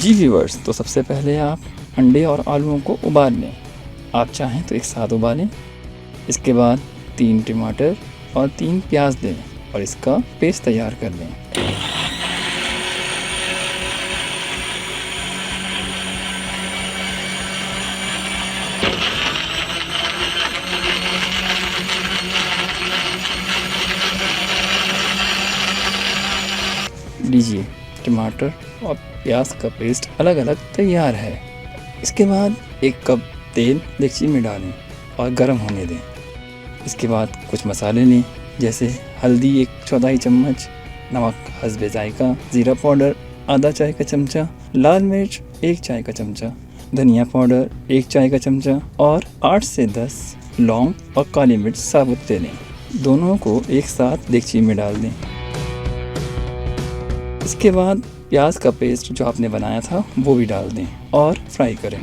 जी viewers, तो सबसे पहले आप अंडे और आलूओं को उबाल लें। आप चाहें तो एक साथ उबालें। इसके बाद 3 टमाटर और 3 प्याज लें और इसका पेस्ट तैयार कर लें। लीजिए, टमाटर और प्याज का पेस्ट अलग अलग तैयार है। इसके बाद 1 कप तेल डेगची में डालें और गर्म होने दें। इसके बाद कुछ मसाले लें, जैसे हल्दी 1/4 चम्मच, नमक हस्बे जायका, ज़ीरा पाउडर आधा चाय का चमचा, लाल मिर्च 1 चाय का चमचा, धनिया पाउडर 1 चाय का चमचा और 8 से 10 लौंग और काली मिर्च साबुत ले लें। दोनों को एक साथ डेगची में डाल दें। इसके बाद प्याज का पेस्ट जो आपने बनाया था वो भी डाल दें और फ्राई करें।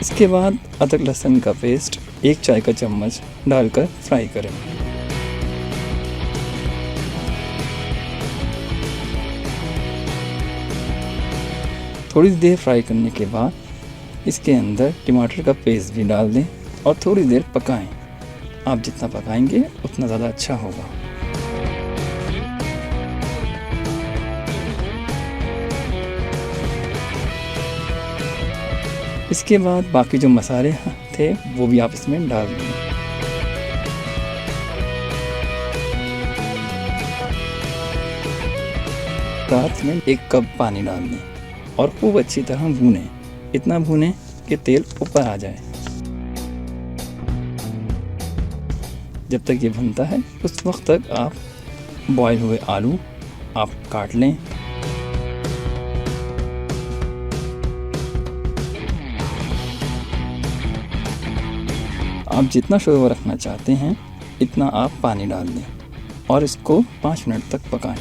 इसके बाद अदरक लहसुन का पेस्ट 1 चाय का चम्मच डालकर फ्राई करें। थोड़ी देर फ्राई करने के बाद इसके अंदर टमाटर का पेस्ट भी डाल दें और थोड़ी देर पकाएं। आप जितना पकाएंगे उतना ज़्यादा अच्छा होगा। इसके बाद बाकी जो मसाले थे वो भी आप इसमें डाल दें। साथ में 1 कप पानी डाल दें और खूब अच्छी तरह भूनें। इतना भूनें कि तेल ऊपर आ जाए। जब तक ये भुनता है उस वक्त तक आप बॉयल हुए आलू आप काट लें। आप जितना शोरबा रखना चाहते हैं इतना आप पानी डाल दें और इसको 5 मिनट तक पकाएं।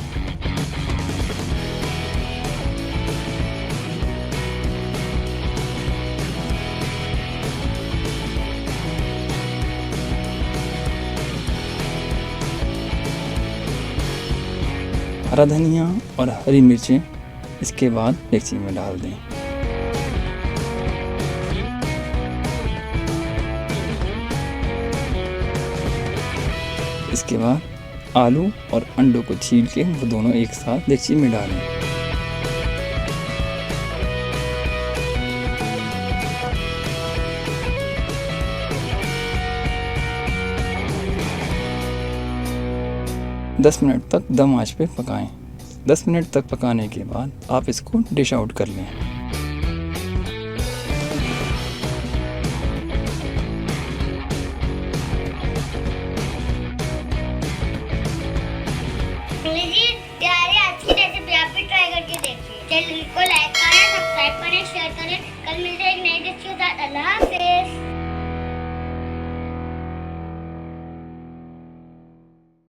हरा धनिया और हरी मिर्चें इसके बाद डेगची में डाल दें। इसके बाद आलू और अंडों को छील के वो दोनों एक साथ डेगची में डालें। दस मिनट तक दम आंच पे पकाएं। 10 मिनट तक पकाने के बाद आप इसको डिश आउट कर लें।